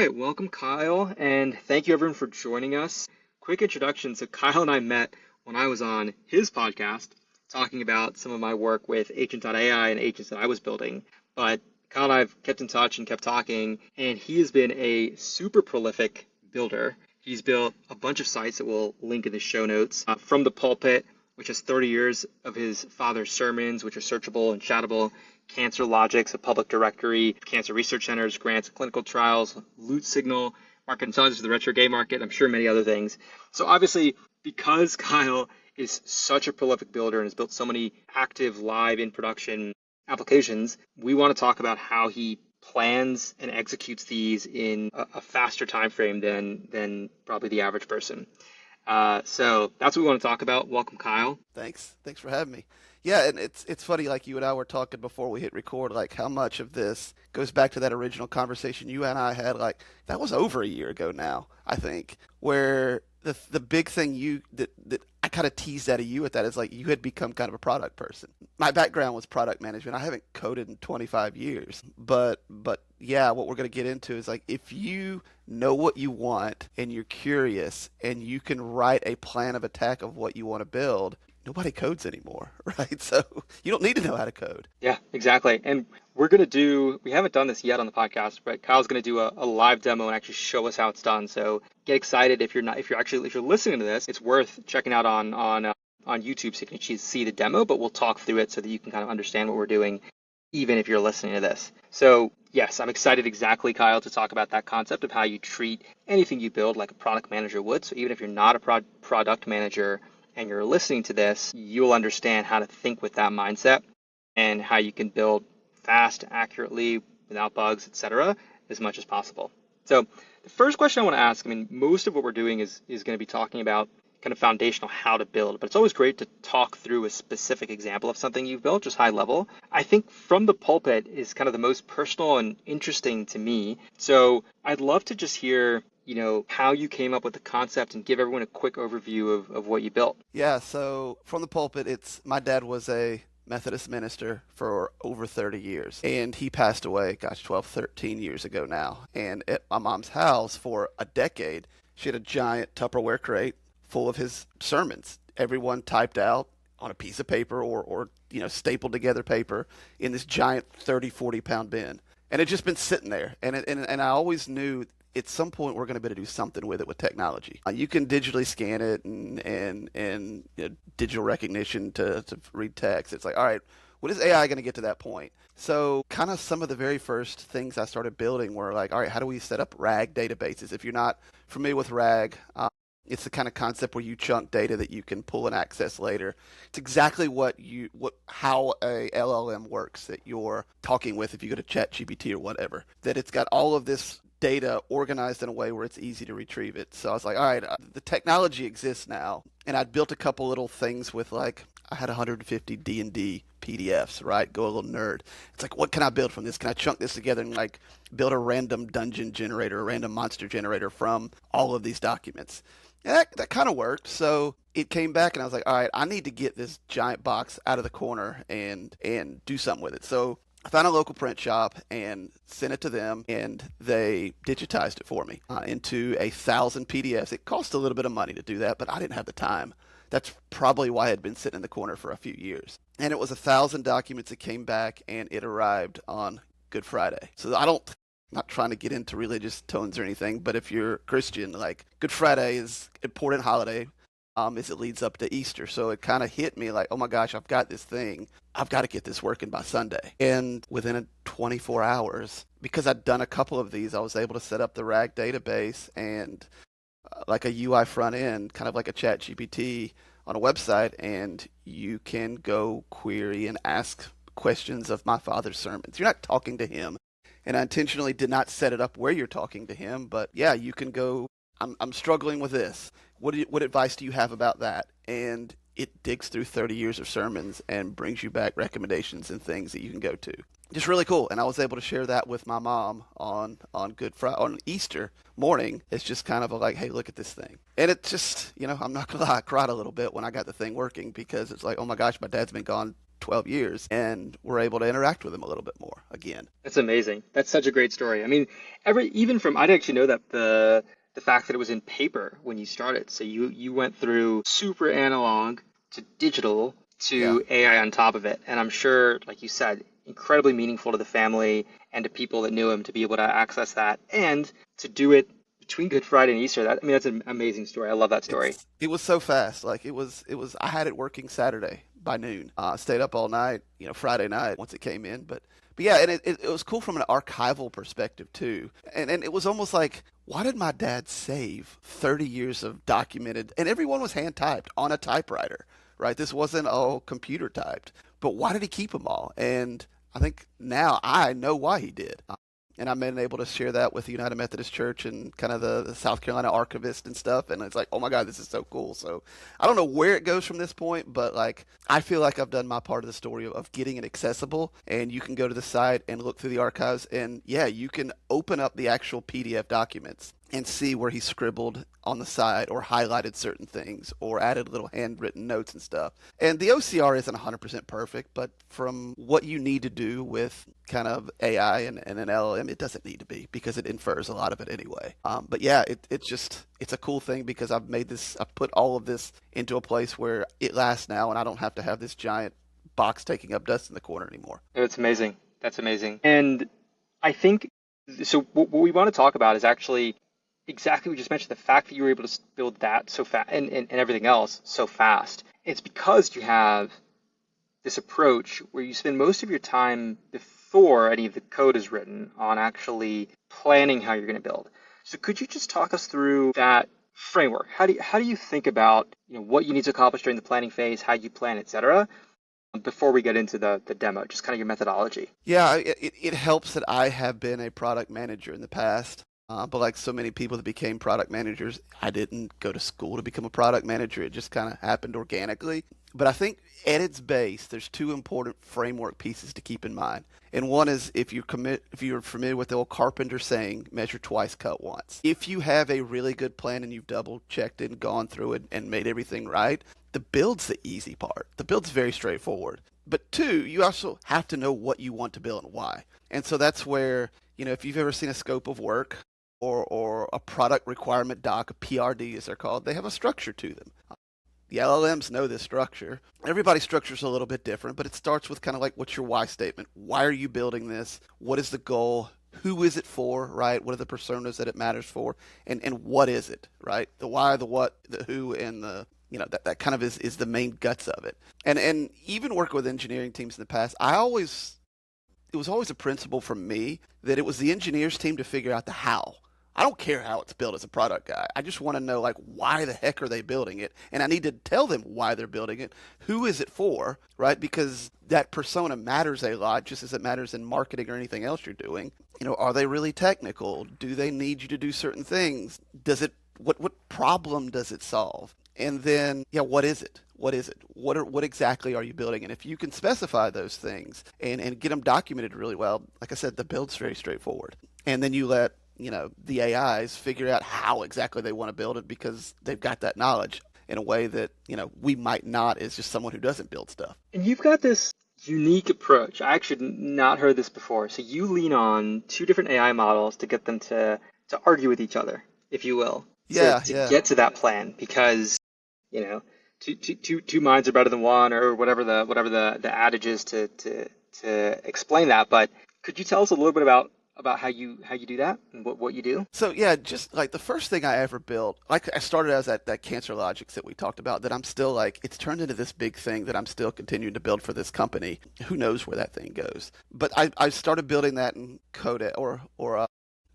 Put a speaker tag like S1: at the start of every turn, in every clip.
S1: right, welcome Kyle, and thank you everyone for joining us. Quick introduction. So Kyle and I met when I was on his podcast talking about some of my work with Agent.ai and agents that I was building. But Kyle and I have kept in touch and kept talking, and he has been a super prolific builder. He's built a bunch of sites that we'll link in the show notes. From the Pulpit, which has 30 years of his father's sermons, which are searchable and shoutable. Cancer Logics, a public directory, cancer research centers, grants, clinical trials, Loot Signal, market intelligence for the retro gay market, I'm sure many other things. So obviously, because Kyle is such a prolific builder and has built so many active, live, in production applications, we want to talk about how he plans and executes these in a faster time frame than probably the average person. So that's what we want to talk about. Welcome, Kyle.
S2: Thanks for having me. Yeah, and it's funny, like you and I were talking before we hit record, like how much of this goes back to that original conversation you and I had, like that was over a year ago now, I think, where the big thing that I kind of teased out of you at that is like you had become kind of a product person. My background was product management. I haven't coded in 25 years, but yeah, what we're going to get into is like if you know what you want and you're curious and you can write a plan of attack of what you want to build, nobody codes anymore, right? So you don't need to know how to code.
S1: Yeah, exactly. And we haven't done this yet on the podcast, but Kyle's going to do a live demo and actually show us how it's done. So get excited if you're listening to this, it's worth checking out on YouTube so you can actually see the demo, but we'll talk through it so that you can kind of understand what we're doing, even if you're listening to this. So yes, I'm excited exactly, Kyle, to talk about that concept of how you treat anything you build like a product manager would. So even if you're not a product manager, and you're listening to this, you'll understand how to think with that mindset and how you can build fast, accurately, without bugs, etc., as much as possible. So the first question I want to ask, I mean, most of what we're doing is going to be talking about kind of foundational how to build, but it's always great to talk through a specific example of something you've built, just high level. I think From the Pulpit is kind of the most personal and interesting to me. So I'd love to just hear how you came up with the concept and give everyone a quick overview of what you built.
S2: Yeah, so From the Pulpit, my dad was a Methodist minister for over 30 years, and he passed away, 12, 13 years ago now. And at my mom's house for a decade, she had a giant Tupperware crate full of his sermons, everyone typed out on a piece of paper or stapled together paper in this giant 30, 40-pound bin. And it just been sitting there. And I always knew at some point we're going to be able to do something with it with technology. You can digitally scan it and digital recognition to read text. It's like, all right, when is AI going to get to that point? So kind of some of the very first things I started building were like, all right, how do we set up RAG databases? If you're not familiar with RAG, it's the kind of concept where you chunk data that you can pull and access later. It's exactly how a LLM works that you're talking with if you go to ChatGPT or whatever. That it's got all of this data organized in a way where it's easy to retrieve it. So I was like, all right, the technology exists now. And I'd built a couple little things with like, I had 150 D&D PDFs, right? Go a little nerd. It's like, what can I build from this? Can I chunk this together and like build a random dungeon generator, a random monster generator from all of these documents? And that kind of worked. So it came back and I was like, all right, I need to get this giant box out of the corner and do something with it. So I found a local print shop and sent it to them, and they digitized it for me into 1,000 PDFs. It cost a little bit of money to do that, but I didn't have the time. That's probably why I had been sitting in the corner for a few years. And it was 1,000 documents that came back, and it arrived on Good Friday. So I'm not trying to get into religious tones or anything, but if you're Christian, like Good Friday is an important holiday. As it leads up to Easter. So it kind of hit me like, oh my gosh, I've got this thing. I've got to get this working by Sunday. And within 24 hours, because I'd done a couple of these, I was able to set up the RAG database and like a UI front end, kind of like a ChatGPT on a website, and you can go query and ask questions of my father's sermons. You're not talking to him. And I intentionally did not set it up where you're talking to him, but yeah, you can go, I'm struggling with this. What advice do you have about that? And it digs through 30 years of sermons and brings you back recommendations and things that you can go to. Just really cool. And I was able to share that with my mom on Good Friday, on Easter morning. It's just kind of like, hey, look at this thing. And it just, I'm not going to lie, I cried a little bit when I got the thing working because it's like, oh my gosh, my dad's been gone 12 years, and we're able to interact with them a little bit more again.
S1: That's amazing. That's such a great story. I mean, even from I didn't actually know that the fact that it was in paper when you started. So you went through super analog to digital
S2: Yeah.
S1: to AI on top of it. And I'm sure, like you said, incredibly meaningful to the family and to people that knew him to be able to access that and to do it between Good Friday and Easter. That I mean, that's an amazing story. I love that story.
S2: It was so fast. Like I had it working Saturday by noon. Stayed up all night, Friday night once it came in. But yeah, and it was cool from an archival perspective too. And it was almost like, why did my dad save 30 years of documented, and everyone was hand typed on a typewriter, right? This wasn't all computer typed. But why did he keep them all? And I think now I know why he did. And I've been able to share that with the United Methodist Church and kind of the South Carolina archivist and stuff. And it's like, oh my God, this is so cool. So I don't know where it goes from this point, but like I feel like I've done my part of the story of getting it accessible. And you can go to the site and look through the archives, and yeah, you can open up the actual PDF documents and see where he scribbled on the side or highlighted certain things or added little handwritten notes and stuff. And the OCR isn't 100% perfect, but from what you need to do with kind of AI and an LLM, it doesn't need to be because it infers a lot of it anyway. But yeah, it's a cool thing because I've put all of this into a place where it lasts now and I don't have to have this giant box taking up dust in the corner anymore.
S1: That's amazing. That's amazing. And I think so. What we want to talk about is actually exactly what you just mentioned, the fact that you were able to build that so fast and everything else so fast. It's because you have this approach where you spend most of your time before any of the code is written on actually planning how you're going to build. So could you just talk us through that framework? How do you think about what you need to accomplish during the planning phase, how you plan, etc., before we get into the demo, just kind of your methodology?
S2: Yeah, it helps that I have been a product manager in the past. But like so many people that became product managers, I didn't go to school to become a product manager. It just kind of happened organically. But I think at its base, there's two important framework pieces to keep in mind. And one is if you're familiar with the old carpenter saying, measure twice, cut once. If you have a really good plan and you've double checked it and gone through it and made everything right, the build's the easy part. The build's very straightforward. But two, you also have to know what you want to build and why. And so that's where, if you've ever seen a scope of work, or a product requirement doc, a PRD as they're called, they have a structure to them. The LLMs know this structure. Everybody's structure is a little bit different, but it starts with kind of like, what's your why statement? Why are you building this? What is the goal? Who is it for, right? What are the personas that it matters for? And what is it, right? The why, the what, the who, and the, that kind of is the main guts of it. And even working with engineering teams in the past, it was always a principle from me that it was the engineers team to figure out the how. I don't care how it's built as a product guy. I just want to know, like, why the heck are they building it? And I need to tell them why they're building it. Who is it for, right? Because that persona matters a lot, just as it matters in marketing or anything else you're doing. Are they really technical? Do they need you to do certain things? What problem does it solve? And then, yeah, what is it? What is it? What exactly are you building? And if you can specify those things and get them documented really well, like I said, the build's very straightforward. And then you let the AIs figure out how exactly they want to build it because they've got that knowledge in a way that, we might not as just someone who doesn't build stuff.
S1: And you've got this unique approach. I actually not heard this before. So you lean on two different AI models to get them to argue with each other, if you will. To get to that plan because, two minds are better than one or whatever the adage is to explain that. But could you tell us a little bit about how you do that and what you do?
S2: So yeah, just like the first thing I ever built, like I started as that Cancer Logics that we talked about, that I'm still like, it's turned into this big thing that I'm still continuing to build for this company. Who knows where that thing goes? But I started building that in Codex or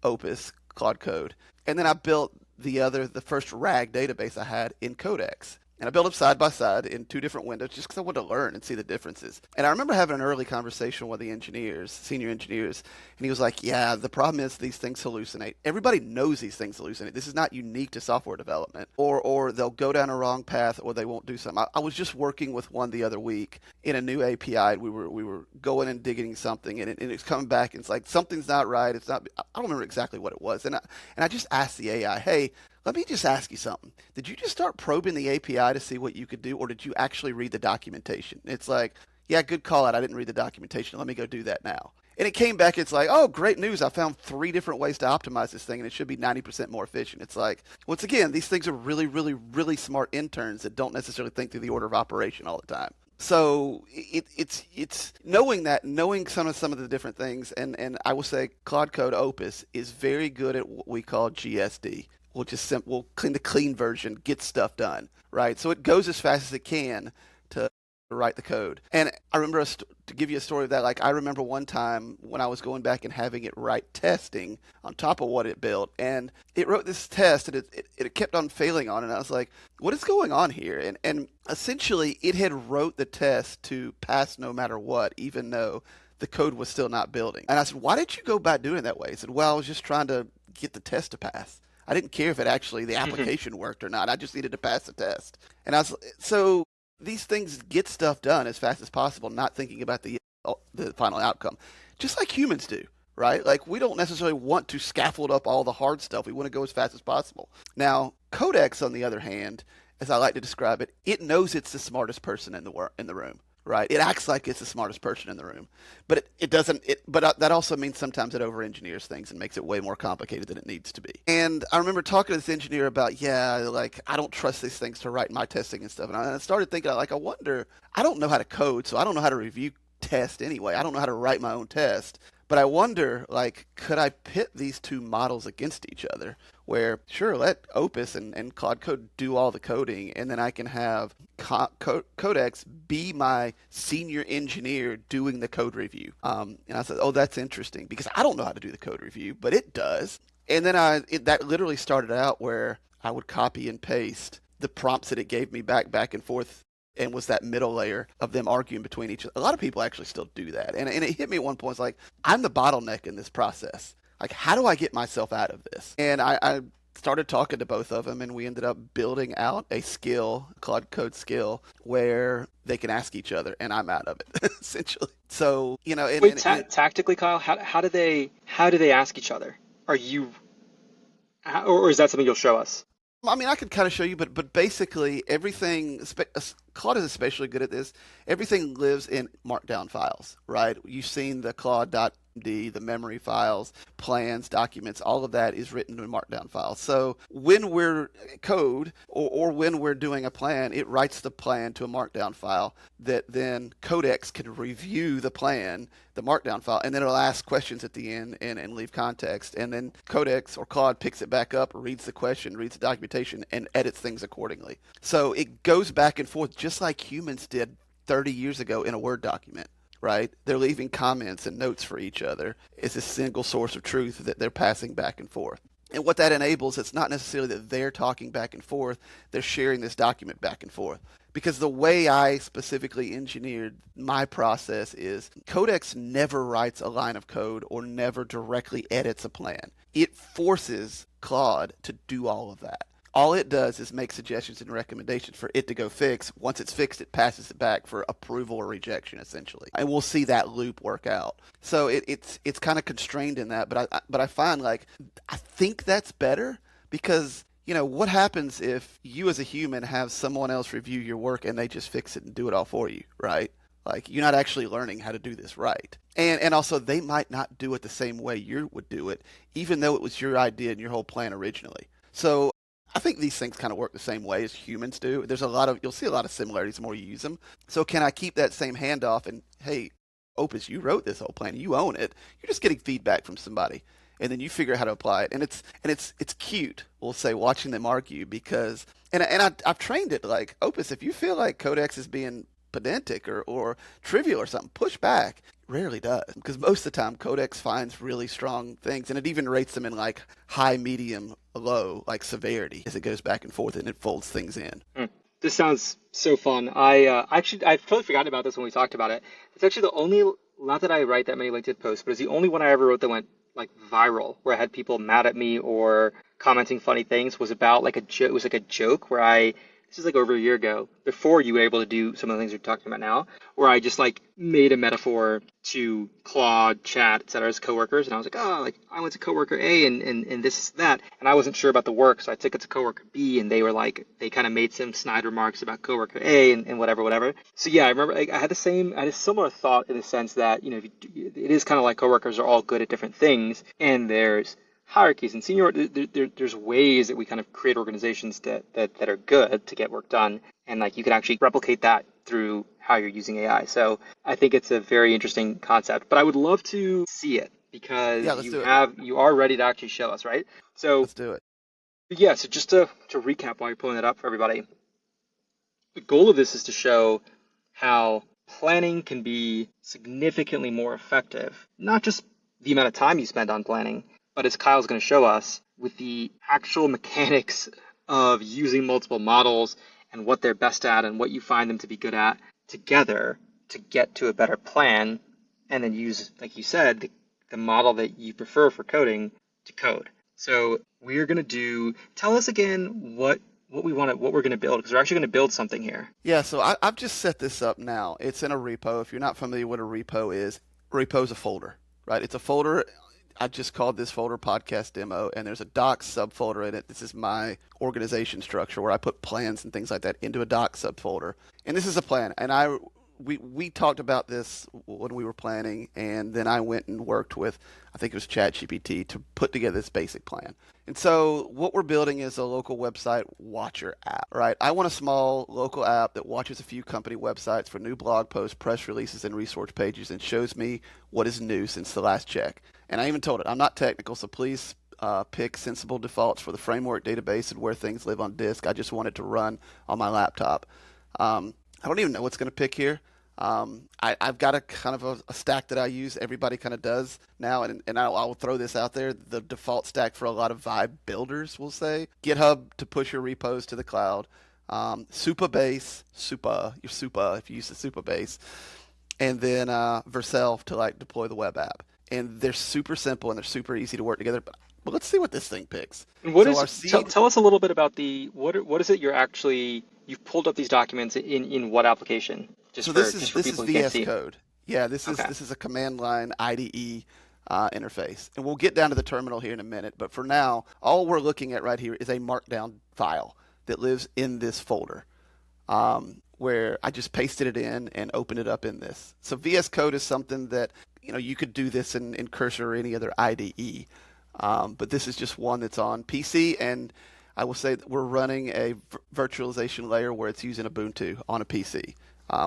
S2: Opus Claude Code, and then I built the first RAG database I had in Codex. And I built them side by side in two different windows just because I wanted to learn and see the differences. And I remember having an early conversation with the senior engineers, and he was like, yeah, the problem is these things hallucinate. Everybody knows these things hallucinate. This is not unique to software development. Or they'll go down a wrong path or they won't do something. I was just working with one the other week in a new API. And we were going and digging something, and it's coming back, and it's like, something's not right. It's not. I don't remember exactly what it was. And I just asked the AI, hey, let me just ask you something. Did you just start probing the API to see what you could do, or did you actually read the documentation? It's like, Yeah, good call out. I didn't read the documentation. Let me go do that now. And it came back, it's like, oh, great news. I found 3 different ways to optimize this thing, and it should be 90% more efficient. It's like, once again, these things are really, really, really smart interns that don't necessarily think through the order of operation all the time. So it's knowing that, knowing some of the different things, and I will say Claude Code Opus is very good at what we call GSD, which is simple, the clean version, get stuff done, right? So it goes as fast as it can to write the code. And I remember to give you a story of that, like I remember one time when I was going back and having it write testing on top of what it built, and it wrote this test and it kept on failing on it. And I was like, what is going on here? And essentially it had wrote the test to pass no matter what, even though the code was still not building. And I said, why did you go about doing it that way? He said, well, I was just trying to get the test to pass. I didn't care if it actually, the application worked or not. I just needed to pass the test. And I was, so these things get stuff done as fast as possible, not thinking about the final outcome, just like humans do, right? Like we don't necessarily want to scaffold up all the hard stuff. We want to go as fast as possible. Now, Codex, on the other hand, as I like to describe it, it knows it's the smartest person in the room, right? It acts like it's the smartest person in the room, but it doesn't. But that also means sometimes it over-engineers things and makes it way more complicated than it needs to be. And I remember talking to this engineer about, like I don't trust these things to write my testing and stuff. And I started thinking, like, I wonder. I don't know how to code, so I don't know how to review test anyway. I don't know how to write my own test. But I wonder, like, could I pit these two models against each other? Where, sure, let Opus and Claude Code do all the coding, and then I can have Codex be my senior engineer doing the code review. And I said, oh, that's interesting, because I don't know how to do the code review, but it does. And then that literally started out where I would copy and paste the prompts that it gave me back and forth, and was that middle layer of them arguing between each other. A lot of people actually still do that. And it hit me at one point, it's like, I'm the bottleneck in this process. Like, how do I get myself out of this? And I started talking to both of them, and we ended up building out a skill, Claude Code skill, where they can ask each other, and I'm out of it, essentially. So,
S1: Wait, tactically, Kyle, how do they ask each other? Are you, or is that something you'll show us?
S2: I mean, I could kind of show you, but basically everything, Claude is especially good at this. Everything lives in Markdown files, right? You've seen the Claude.md, the memory files, plans, documents, all of that is written in Markdown files. So when we're code or when we're doing a plan, it writes the plan to a Markdown file that then Codex can review the plan, the Markdown file, and then it'll ask questions at the end and leave context. And then Codex or Claude picks it back up, reads the question, reads the documentation, and edits things accordingly. So it goes back and forth just like humans did 30 years ago in a Word document, right? They're leaving comments and notes for each other. It's a single source of truth that they're passing back and forth. And what that enables, it's not necessarily that they're talking back and forth, they're sharing this document back and forth. Because the way I specifically engineered my process is Codex never writes a line of code or never directly edits a plan. It forces Claude to do all of that. All it does is make suggestions and recommendations for it to go fix. Once it's fixed, it passes it back for approval or rejection, essentially. And we'll see that loop work out. So it's kind of constrained in that, but I find, like, I think that's better because, what happens if you as a human have someone else review your work and they just fix it and do it all for you, right? Like, you're not actually learning how to do this right. And also, they might not do it the same way you would do it, even though it was your idea and your whole plan originally. So I think these things kind of work the same way as humans do. You'll see a lot of similarities the more you use them. So can I keep that same handoff and, hey, Opus, you wrote this whole plan, you own it. You're just getting feedback from somebody, and then you figure out how to apply it. And it's cute, we'll say, watching them argue because, and I've trained it, like, Opus, if you feel like Codex is being pedantic or trivial or something, push back. Rarely does, because most of the time Codex finds really strong things, and it even rates them in like high, medium, low, like severity as it goes back and forth and it folds things in.
S1: This sounds so fun. I've totally forgotten about this when we talked about it. It's actually the only, not that I write that many LinkedIn posts, but it's the only one I ever wrote that went like viral, where I had people mad at me or commenting funny things. Was about like it was like a joke where I this is like over a year ago, before you were able to do some of the things you're talking about now, where I just like made a metaphor to Claude, chat, et cetera, as coworkers. And I was like, oh, like I went to coworker A and this, that. And I wasn't sure about the work. So I took it to coworker B and they were like, they kind of made some snide remarks about coworker A and whatever, whatever. So yeah, I remember like, I had a similar thought in the sense that, you know, it is kind of like coworkers are all good at different things. And there's hierarchies and senior, there's ways that we kind of create organizations that are good to get work done, and like you can actually replicate that through how you're using AI. So I think it's a very interesting concept, but I would love to see it because
S2: Yeah, let's do it.
S1: you are ready to actually show us, right? So
S2: Let's do it.
S1: yeah, so just to recap while you're pulling it up for everybody, the goal of this is to show how planning can be significantly more effective, not just the amount of time you spend on planning, but as Kyle's going to show us, with the actual mechanics of using multiple models and what they're best at and what you find them to be good at together to get to a better plan, and then use, like you said, the model that you prefer for coding to code. So we're going to tell us again what we're going to build, because we're actually going to build something here.
S2: Yeah, so I've just set this up now. It's in a repo. If you're not familiar with what a repo is a folder, right? It's a folder. I just called this folder podcast demo, and there's a docs subfolder in it. This is my organization structure where I put plans and things like that into a docs subfolder. And this is a plan. And we talked about this when we were planning, and then I went and worked with, I think it was ChatGPT, to put together this basic plan. And so what we're building is a local website watcher app, right? I want a small local app that watches a few company websites for new blog posts, press releases, and resource pages, and shows me what is new since the last check. And I even told it, I'm not technical, so please pick sensible defaults for the framework database and where things live on disk. I just want it to run on my laptop. I don't even know what's going to pick here. I've got a kind of a stack that I use. Everybody kind of does now, and I'll throw this out there. The default stack for a lot of Vibe builders, we'll say. GitHub to push your repos to the cloud. Supabase, if you use the Supabase. And then Vercel to like deploy the web app. And they're super simple and they're super easy to work together. But let's see what this thing picks.
S1: And tell us a little bit about what is it you've pulled up these documents in what application?
S2: This is VS Code. Yeah, this is a command line IDE interface. And we'll get down to the terminal here in a minute. But for now, all we're looking at right here is a markdown file that lives in this folder. Where I just pasted it in and opened it up in this. So VS Code is something that, you know, you could do this in Cursor or any other IDE. But this is just one that's on PC, and I will say that we're running a virtualization layer where it's using Ubuntu on a PC,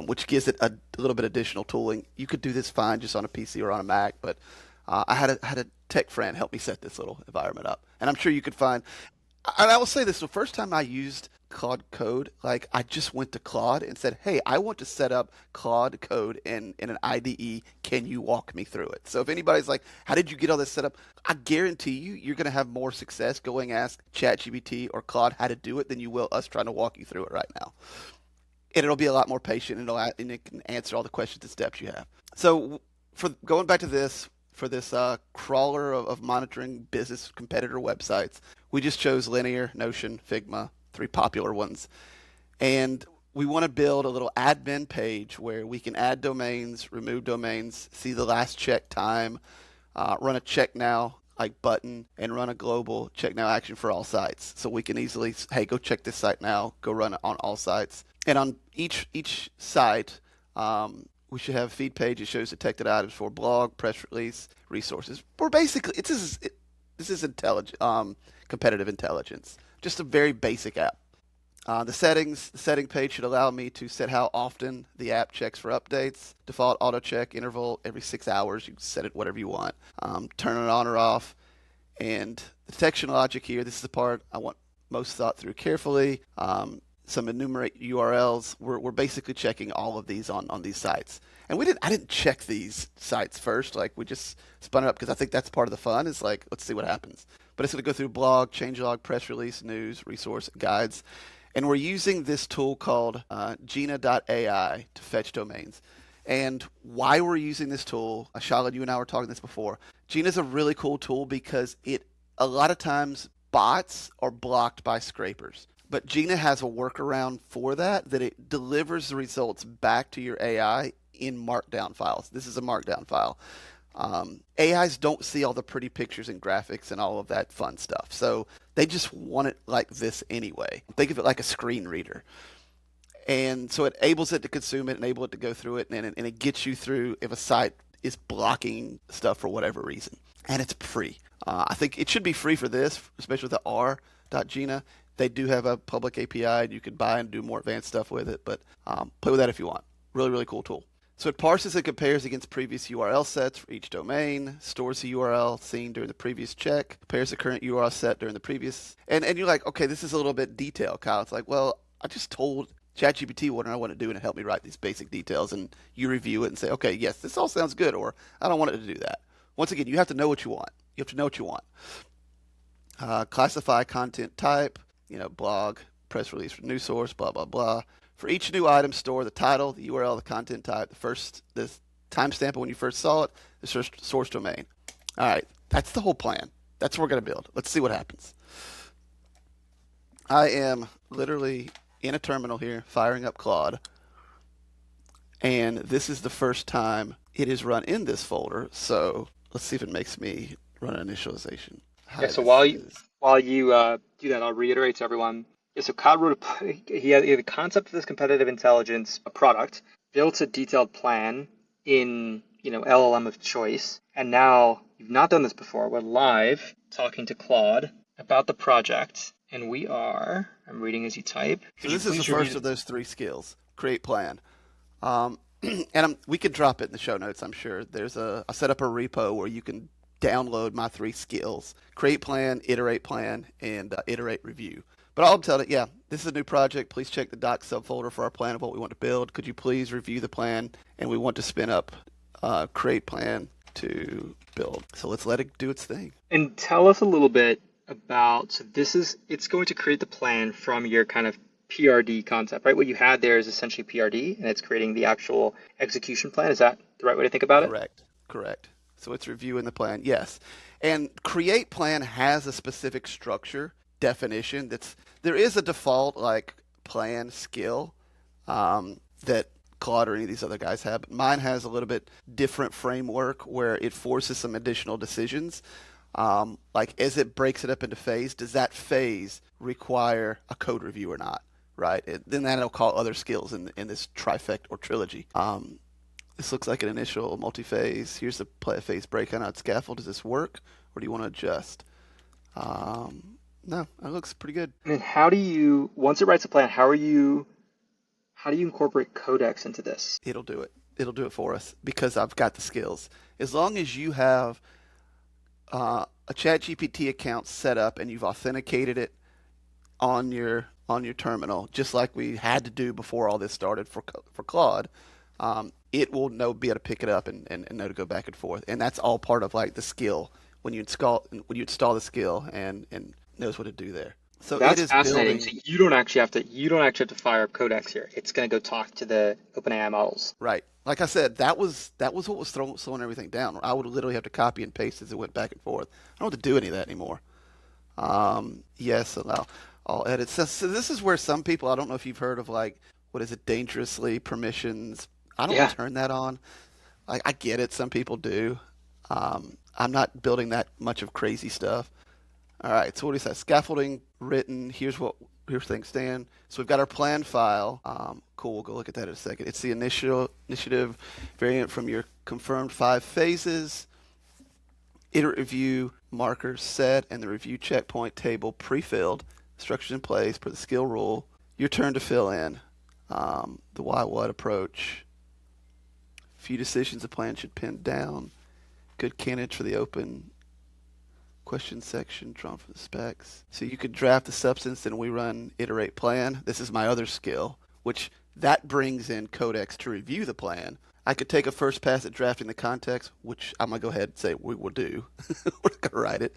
S2: which gives it a little bit additional tooling. You could do this fine just on a PC or on a Mac, but I had a tech friend help me set this little environment up. And I'm sure you could find, and I will say this, the first time I used Claude Code, like I just went to Claude and said, hey, I want to set up Claude Code in an IDE. Can you walk me through it? So if anybody's like, how did you get all this set up? I guarantee you're going to have more success going ask ChatGPT or Claude how to do it than you will us trying to walk you through it right now. And it'll be a lot more patient, and it can answer all the questions and steps you have. So for going back to this, for this crawler of monitoring business competitor websites, we just chose Linear, Notion, Figma, 3 popular ones. And we want to build a little admin page where we can add domains, remove domains, see the last check time, run a check now like button, and run a global check now action for all sites. So we can easily, hey, go check this site now, go run it on all sites. And on each site, we should have a feed page that shows detected items for blog, press release, resources. We're basically, this is competitive intelligence. Just a very basic app. The setting page should allow me to set how often the app checks for updates. Default auto check interval every 6 hours. You can set it whatever you want. Turn it on or off. And the detection logic here, this is the part I want most thought through carefully. Some enumerate URLs. We're basically checking all of these on these sites. And I didn't check these sites first. Like we just spun it up because I think that's part of the fun. Is like, let's see what happens. But it's going to go through blog, changelog, press release, news, resource, guides. And we're using this tool called Gina.ai to fetch domains. And why we're using this tool, Shalad, you and I were talking this before. Gina's a really cool tool because a lot of times bots are blocked by scrapers. But Gina has a workaround for that it delivers the results back to your AI in Markdown files. This is a Markdown file. AIs don't see all the pretty pictures and graphics and all of that fun stuff. So they just want it like this anyway. Think of it like a screen reader. And so it enables it to consume it, enable it to go through it, and it gets you through if a site is blocking stuff for whatever reason. And it's free. I think it should be free for this, especially with the r.gina. They do have a public API, and you can buy and do more advanced stuff with it, but play with that if you want. Really, really cool tool. So it parses and compares against previous URL sets for each domain, stores the URL seen during the previous check, compares the current URL set during the previous. And you're like, okay, this is a little bit detailed, Kyle. It's like, well, I just told ChatGPT what I want to do and it helped me write these basic details. And you review it and say, okay, yes, this all sounds good, or I don't want it to do that. Once again, you have to know what you want. You have to know what you want. Classify content type, blog, press release for news source, blah, blah, blah. For each new item, store the title, the URL, the content type, the timestamp when you first saw it, the source domain. All right, that's the whole plan. That's what we're going to build. Let's see what happens. I am literally in a terminal here, firing up Claude. And this is the first time it is run in this folder. So let's see if it makes me run an initialization.
S1: Yeah, so while you do that, I'll reiterate to everyone. Yeah, so Kyle wrote he had the concept of this competitive intelligence product, built a detailed plan in LLM of choice, and now you've not done this before. We're live talking to Claude about the project, and I'm reading as you type.
S2: So this is the first of those 3 skills. Create plan. And we could drop it in the show notes, I'm sure. I set up a repo where you can download my 3 skills: create plan, iterate plan, and iterate review. But I'll tell it, yeah, this is a new project. Please check the docs subfolder for our plan of what we want to build. Could you please review the plan? And we want to spin up create plan to build. So let's let it do its thing.
S1: And tell us a little bit about, so it's going to create the plan from your kind of PRD concept, right? What you had there is essentially PRD, and it's creating the actual execution plan. Is that the right way to think about it?
S2: Correct. So it's reviewing the plan, yes. And create plan has a specific structure definition. There is a default like plan skill that Claude or any of these other guys have. But mine has a little bit different framework where it forces some additional decisions. Like as it breaks it up into phase, does that phase require a code review or not? Right? Then that'll call other skills in this trifecta or trilogy. This looks like an initial multi-phase. Here's the phase breakdown on scaffold. Does this work, or do you want to adjust? No, that looks pretty good.
S1: And how do you, once it writes a plan, how do you incorporate Codex into this?
S2: It'll do it. It'll do it for us because I've got the skills. As long as you have a ChatGPT account set up and you've authenticated it on your terminal, just like we had to do before all this started for Claude, it will be able to pick it up and know to go back and forth. And that's all part of like the skill when you install the skill and knows what to do there. So
S1: that's
S2: it is
S1: fascinating.
S2: building.
S1: So you don't actually have to fire up Codex here. It's going to go talk to the OpenAI models.
S2: Right. Like I said, that was what was slowing everything down. I would literally have to copy and paste as it went back and forth. I don't have to do any of that anymore. Yes, allow all edits. So this is where some people, I don't know if you've heard of like, what is it, dangerously permissions. I don't turn that on. I get it. Some people do. I'm not building that much of crazy stuff. All right, so what do you say? Scaffolding written. Here's things stand. So we've got our plan file. Cool, we'll go look at that in a second. It's the initiative variant from your confirmed 5 phases. Iterate review markers set and the review checkpoint table pre-filled. Structures in place per the skill rule. Your turn to fill in. The why what approach. Few decisions the plan should pin down. Good candidates for the open question section drawn from the specs. So you could draft the substance and we run iterate plan. This is my other skill, which that brings in Codex to review the plan. I could take a first pass at drafting the context, which I'm going to go ahead and say we will do. We're not going to write it.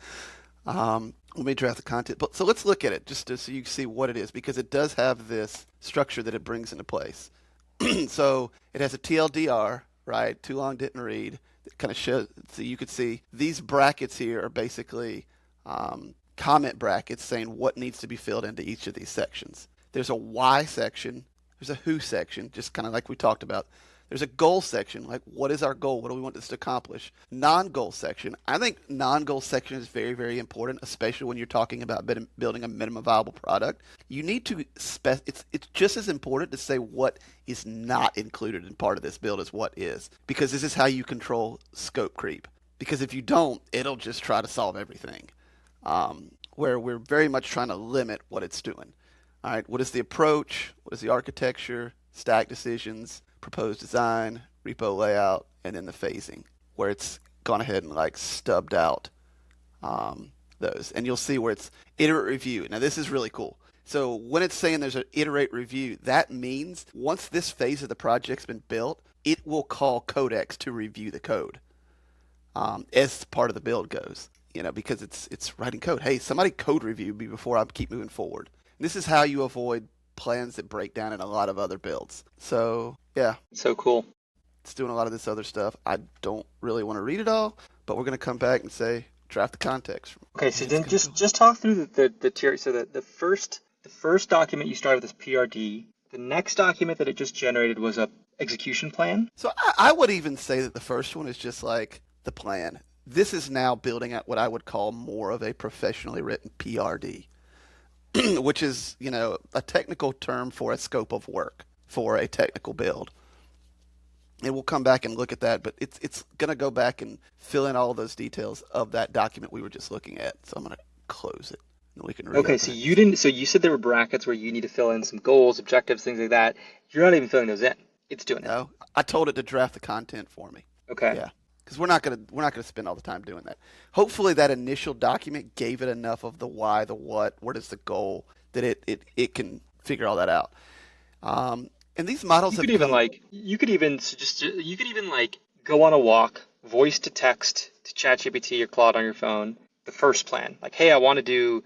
S2: Let me draft the content. But so let's look at it just so you can see what it is, because it does have this structure that it brings into place. So it has a TLDR, right? Too long, didn't read. It kind of shows, so you could see these brackets here are basically comment brackets saying what needs to be filled into each of these sections. There's a why section. There's a who section, just kind of like we talked about. There's a goal section, like what is our goal? What do we want this to accomplish? Non-goal section. I think non-goal section is very, very important, especially when you're talking about building a minimum viable product. You need to it's just as important to say what is not included in part of this build as what is, because this is how you control scope creep. Because if you don't, it'll just try to solve everything. Where we're very much trying to limit what it's doing. All right, what is the approach? What is the architecture? Stack decisions, proposed design, repo layout, and then the phasing, where it's gone ahead and like stubbed out those. And you'll see where it's iterate review. Now this is really cool. So when it's saying there's an iterate review, that means once this phase of the project's been built, it will call Codex to review the code as part of the build goes. Because it's writing code. Hey, somebody code review me before I keep moving forward. And this is how you avoid plans that break down in a lot of other builds. So, yeah.
S1: So cool.
S2: It's doing a lot of this other stuff. I don't really want to read it all, but we're going to come back and say, draft the context.
S1: Okay, so then just talk through the tier. So the first document you started with this PRD. The next document that it just generated was a execution plan.
S2: So I would even say that the first one is just like the plan. This is now building at what I would call more of a professionally written PRD, which is, a technical term for a scope of work for a technical build. And we'll come back and look at that, but it's going to go back and fill in all those details of that document we were just looking at. So I'm going to close it and we can read.
S1: Okay, so you said there were brackets where you need to fill in some goals, objectives, things like that. You're not even filling those in. It's doing it.
S2: No, I told it to draft the content for me.
S1: Okay.
S2: Yeah. Because we're not gonna spend all the time doing that. Hopefully, that initial document gave it enough of the why, the what is the goal, that it can figure all that out. And these models
S1: you could even go on a walk, voice to text to ChatGPT or Claude on your phone. The first plan, like, hey, I want to do.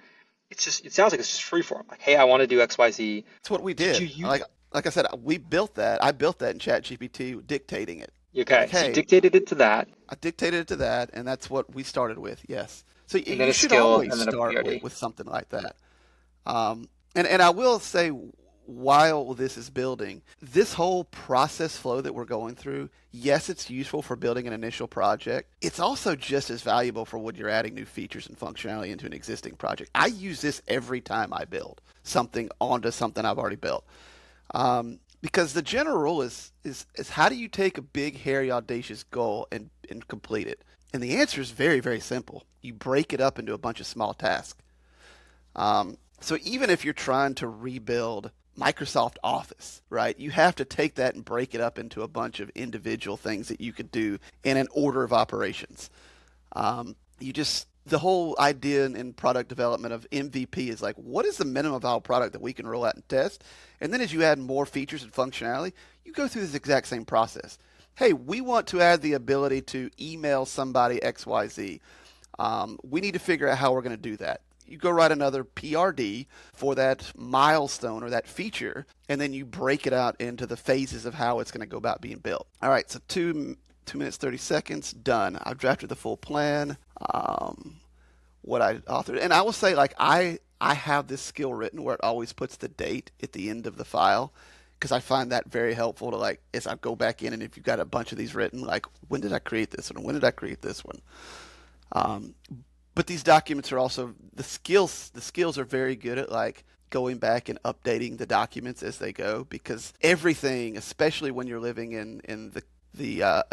S1: It sounds like it's just freeform. Like, hey, I want to do XYZ.
S2: That's what we did. Like I said, we built that. I built that in ChatGPT, dictating it.
S1: Okay, like, so you dictated it to that.
S2: I dictated it to that, and that's what we started with, yes. So you should always start with something like that. And I will say, while this is building, this whole process flow that we're going through, yes, it's useful for building an initial project. It's also just as valuable for when you're adding new features and functionality into an existing project. I use this every time I build something onto something I've already built. Because the general rule is how do you take a big, hairy, audacious goal and complete it? And the answer is very, very simple. You break it up into a bunch of small tasks. So even if you're trying to rebuild Microsoft Office, right, you have to take that and break it up into a bunch of individual things that you could do in an order of operations. The whole idea in product development of MVP is like, what is the minimum viable product that we can roll out and test? And then as you add more features and functionality, you go through this exact same process. Hey, we want to add the ability to email somebody XYZ. We need to figure out how we're going to do that. You go write another PRD for that milestone or that feature, and then you break it out into the phases of how it's going to go about being built. All right, so 2 minutes, 30 seconds, done. I've drafted the full plan. What I authored, and I will say, like, I have this skill written where it always puts the date at the end of the file, because I find that very helpful to, like, as I go back in, and if you've got a bunch of these written, like, when did I create this one? When did I create this one? But these documents are also the skills are very good at, like, going back and updating the documents as they go, because everything, especially when you're living in the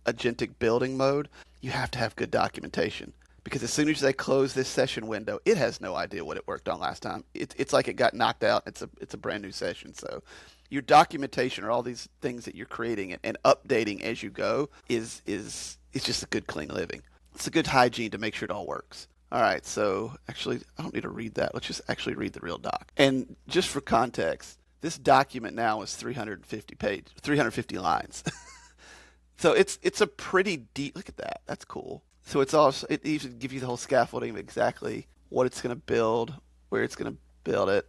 S2: agentic building mode, you have to have good documentation. Because as soon as they close this session window, it has no idea what it worked on last time. It's like it got knocked out. It's a brand new session. So your documentation or all these things that you're creating and updating as you go is just a good, clean living. It's a good hygiene to make sure it all works. All right, so actually, I don't need to read that. Let's just actually read the real doc. And just for context, this document now is 350 lines. So it's a pretty deep. Look at that. That's cool. So it even gives you the whole scaffolding of exactly what it's going to build, where it's going to build it.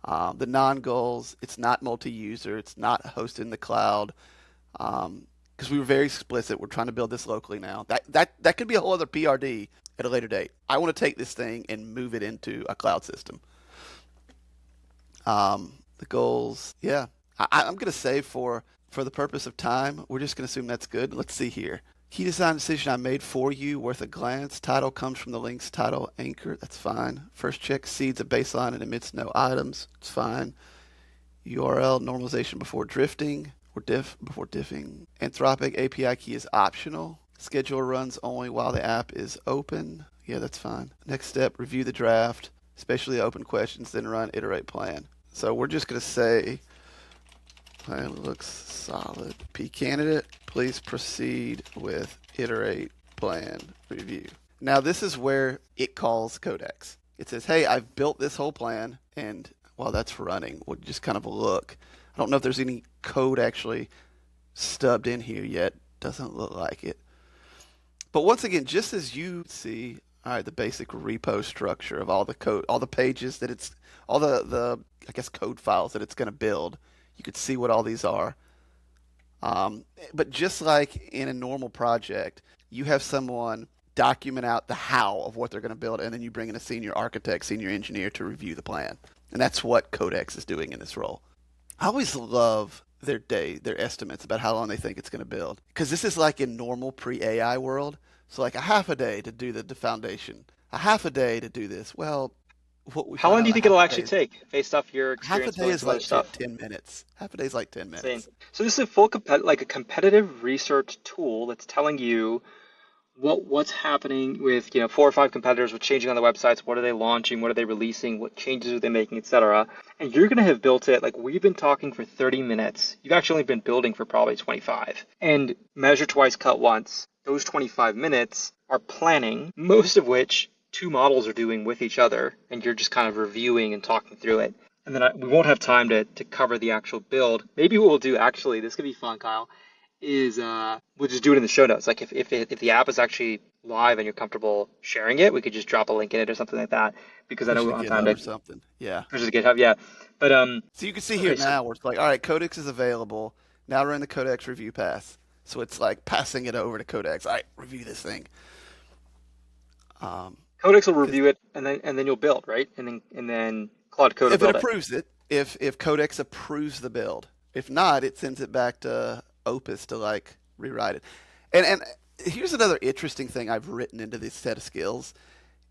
S2: The non-goals, it's not multi-user, it's not hosted in the cloud. Because we were very explicit, we're trying to build this locally now. That could be a whole other PRD at a later date. I want to take this thing and move it into a cloud system. The goals, yeah. I'm going to say for the purpose of time, we're just going to assume that's good. Let's see here. Key design decision I made for you, worth a glance. Title comes from the link's title anchor. That's fine. First check seeds a baseline and emits no items. It's fine. URL normalization before drifting or before diffing. Anthropic API key is optional. Schedule runs only while the app is open. Yeah, that's fine. Next step, review the draft, especially open questions, then run iterate plan. So we're just going to say plan looks solid. P candidate, please proceed with iterate plan review. Now this is where it calls Codex. It says, hey, I've built this whole plan, and while that's running, we'll just kind of look. I don't know if there's any code actually stubbed in here yet. Doesn't look like it. But once again, just as you see, all right, the basic repo structure of all the code, all the pages that it's, all the I guess code files that it's going to build, you could see what all these are. But just like in a normal project, you have someone document out the how of what they're going to build, and then you bring in a senior architect, senior engineer to review the plan. And that's what Codex is doing in this role. I always love their estimates about how long they think it's going to build. Because this is like in normal pre-AI world. So like a half a day to do the foundation, a half a day to do this. Well, what we
S1: How
S2: found
S1: long
S2: out
S1: do you
S2: a
S1: think
S2: half
S1: it'll
S2: a
S1: actually
S2: day,
S1: take based off your
S2: half a
S1: experience
S2: day
S1: building
S2: is
S1: some other
S2: like
S1: stuff?
S2: 10 minutes. Half a day is like 10
S1: Insane.
S2: minutes.
S1: So this is a full like a competitive research tool that's telling you what's happening with 4 or 5 competitors, what's changing on the websites, what are they launching, what are they releasing, what changes are they making, etc. And you're gonna have built it like we've been talking for 30 minutes. You've actually only been building for probably 25. And measure twice, cut once. Those 25 minutes are planning, most of which 2 models are doing with each other, and you're just kind of reviewing and talking through it. And then we won't have time to cover the actual build. Maybe what we'll do, actually, this could be fun, Kyle, is we'll just do it in the show notes. Like if the app is actually live and you're comfortable sharing it, we could just drop a link in it or something like that. Because I know
S2: Push
S1: we
S2: to
S1: don't have time
S2: GitHub
S1: to
S2: or something. Yeah.
S1: push it to GitHub. Yeah, but
S2: So you can see here
S1: okay, so
S2: now where it's like, all right, Codex is available. Now we're in the Codex review pass. So it's like passing it over to Codex. All right, review this thing. Um,
S1: Codex will
S2: 'Cause
S1: review it and then you'll build, right? And then Claude Code will
S2: if it
S1: build it.
S2: approves it, if Codex approves the build, if not, it sends it back to Opus to like rewrite it. And here's another interesting thing I've written into this set of skills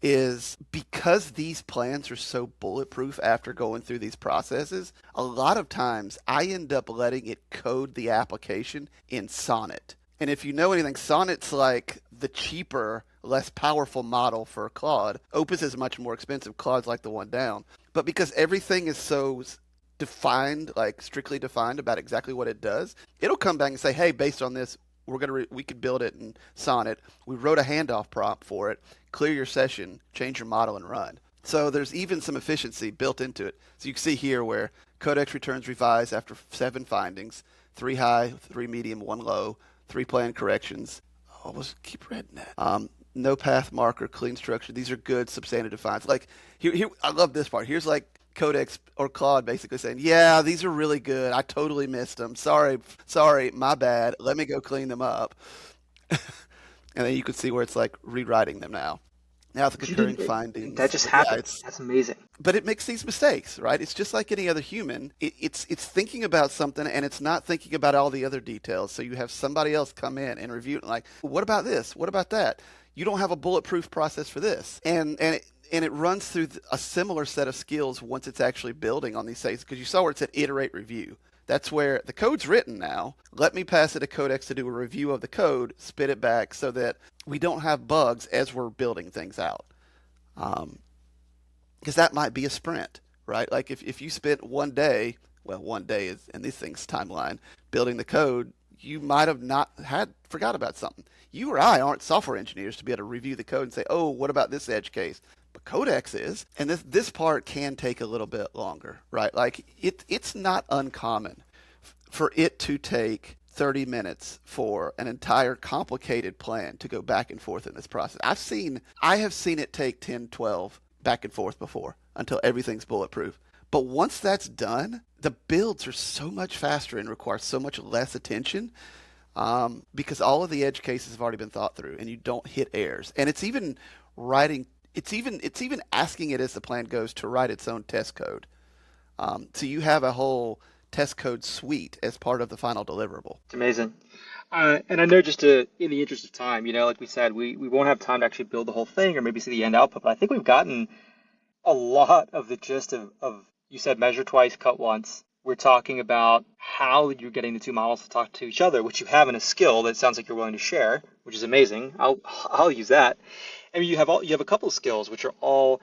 S2: is because these plans are so bulletproof after going through these processes, a lot of times I end up letting it code the application in Sonnet. And if you know anything, Sonnet's like the cheaper, less powerful model for Claude. Opus is much more expensive. Claude's like the one down. But because everything is so defined, like strictly defined about exactly what it does, it'll come back and say, hey, based on this, we could build it in Sonnet. We wrote a handoff prompt for it. Clear your session, change your model, and run. So there's even some efficiency built into it. So you can see here where Codex returns revised after 7 findings, 3 high, 3 medium, 1 low, 3 planned corrections. Oh, let's keep reading that. No path marker, clean structure. These are good substandard defines. Like here, I love this part. Here's like Codex or Claude basically saying, yeah, these are really good. I totally missed them. Sorry, my bad. Let me go clean them up. And then you can see where it's like rewriting them now. Now the
S1: You
S2: concurring
S1: didn't. That
S2: findings.
S1: just
S2: Yeah,
S1: happened. That's amazing.
S2: but it makes these mistakes, right? It's just like any other human. It's thinking about something and it's not thinking about all the other details. So you have somebody else come in and review it and like, what about this? What about that? You don't have a bulletproof process for this. And it runs through a similar set of skills once it's actually building on these sites, because you saw where it said iterate review. That's where the code's written now. Let me pass it to Codex to do a review of the code, spit it back so that we don't have bugs as we're building things out. Because that might be a sprint, right? Like if you spent one day, well, one day is in these things timeline, building the code, you might have forgot about something. You or I aren't software engineers to be able to review the code and say, oh, what about this edge case? But Codex is, and this part can take a little bit longer, right? Like it's not uncommon for it to take 30 minutes for an entire complicated plan to go back and forth in this process. I have seen it take 10, 12 back and forth before until everything's bulletproof. But once that's done, the builds are so much faster and require so much less attention because all of the edge cases have already been thought through and you don't hit errors. And it's even writing. It's even asking it as the plan goes to write its own test code. So you have a whole test code suite as part of the final deliverable.
S1: It's amazing. And I know in the interest of time, like we said, we won't have time to actually build the whole thing or maybe see the end output, but I think we've gotten a lot of the gist of you said measure twice, cut once. We're talking about how you're getting the two models to talk to each other, which you have in a skill that sounds like you're willing to share, which is amazing. I'll use that. I mean, you have a couple of skills which are all,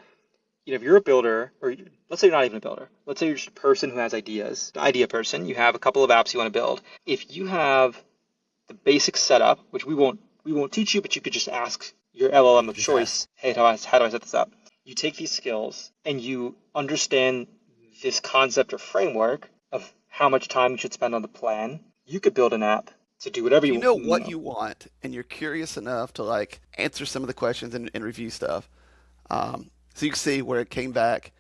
S1: if you're a builder, or let's say you're not even a builder, let's say you're just a person who has ideas, an idea person, you have a couple of apps you want to build. If you have the basic setup, which we won't teach you, but you could just ask your LLM of choice, hey, how do I set this up? You take these skills and you understand this concept or framework of how much time you should spend on the plan. You could build an app to do whatever
S2: If
S1: you
S2: you know
S1: want.
S2: what you want and you're curious enough to like answer some of the questions and review stuff, so you can see where it came back.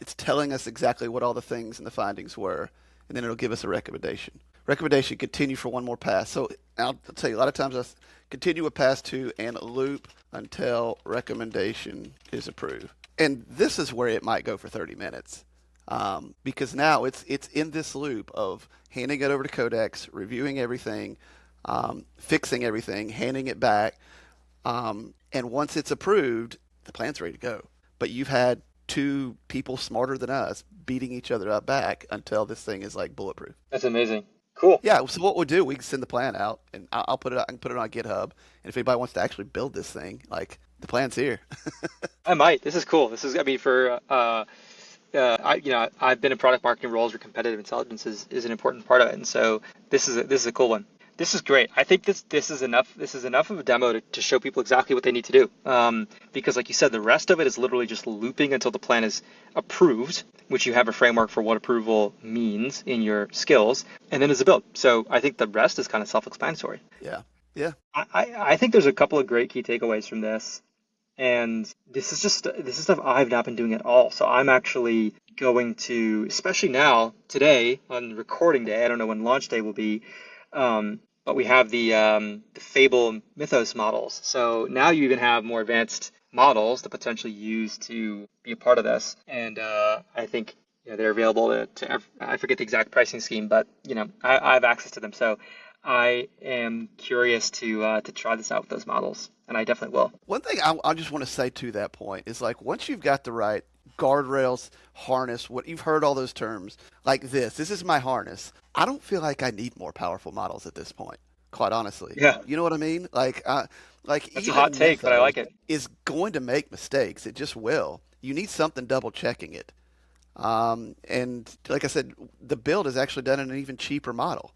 S2: It's telling us exactly what all the things and the findings were, and then it'll give us a recommendation. Recommendation: continue for one more pass. So I'll tell you, a lot of times I continue with pass 2 and loop until recommendation is approved. And this is where it might go for 30 minutes. Because now it's in this loop of handing it over to Codex, reviewing everything, fixing everything, handing it back, and once it's approved, the plan's ready to go. But you've had two people smarter than us beating each other up back until this thing is like bulletproof.
S1: That's amazing. Cool.
S2: Yeah. So what we'll do, we can send the plan out, and I'll put it. I can put it on GitHub, and if anybody wants to actually build this thing, like the plan's here.
S1: I might. This is cool. I mean, I've been in product marketing roles where competitive intelligence is an important part of it, and so this is a cool one. This is great. I think this is enough. This is enough of a demo to show people exactly what they need to do. Because, like you said, the rest of it is literally just looping until the plan is approved, which you have a framework for what approval means in your skills, and then is a build. So I think the rest is kind of self-explanatory.
S2: Yeah. Yeah.
S1: I think there's a couple of great key takeaways from this. And this is stuff I've not been doing at all. So I'm actually going to, especially now, today, on recording day, I don't know when launch day will be, but we have the Fable Mythos models. So now you even have more advanced models to potentially use to be a part of this. And I think they're available to I forget the exact pricing scheme, but I have access to them. So I am curious to try this out with those models, and I definitely will.
S2: One thing I just want to say to that point is like once you've got the right guardrails, harness, what you've heard all those terms like this is my harness. I don't feel like I need more powerful models at this point, quite honestly.
S1: Yeah.
S2: You know what I mean? Like
S1: That's
S2: even
S1: a hot take, but I like it.
S2: Is going to make mistakes. It just will. You need something double checking it. And like I said, the build is actually done in an even cheaper model.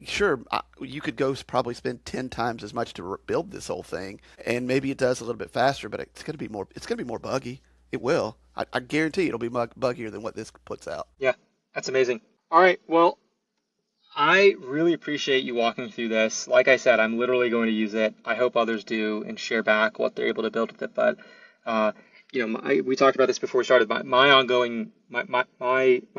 S2: Sure, you could go probably spend 10 times as much to build this whole thing, and maybe it does a little bit faster, but it's going to be more. It's going to be more buggy. It will. I guarantee it'll be buggier than what this puts out.
S1: Yeah, that's amazing. All right, well, I really appreciate you walking through this. Like I said, I'm literally going to use it. I hope others do and share back what they're able to build with it. But we talked about this before we started. My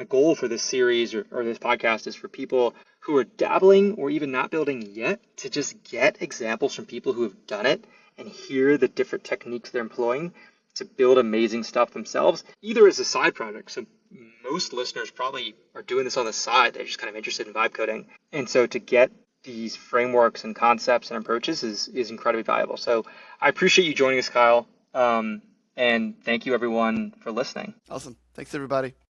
S1: goal for this series or this podcast is for people who are dabbling or even not building yet to just get examples from people who have done it and hear the different techniques they're employing to build amazing stuff themselves, either as a side project. So most listeners probably are doing this on the side. They're just kind of interested in vibe coding. And so to get these frameworks and concepts and approaches is incredibly valuable. So I appreciate you joining us, Kyle. And thank you, everyone, for listening.
S2: Awesome. Thanks, everybody.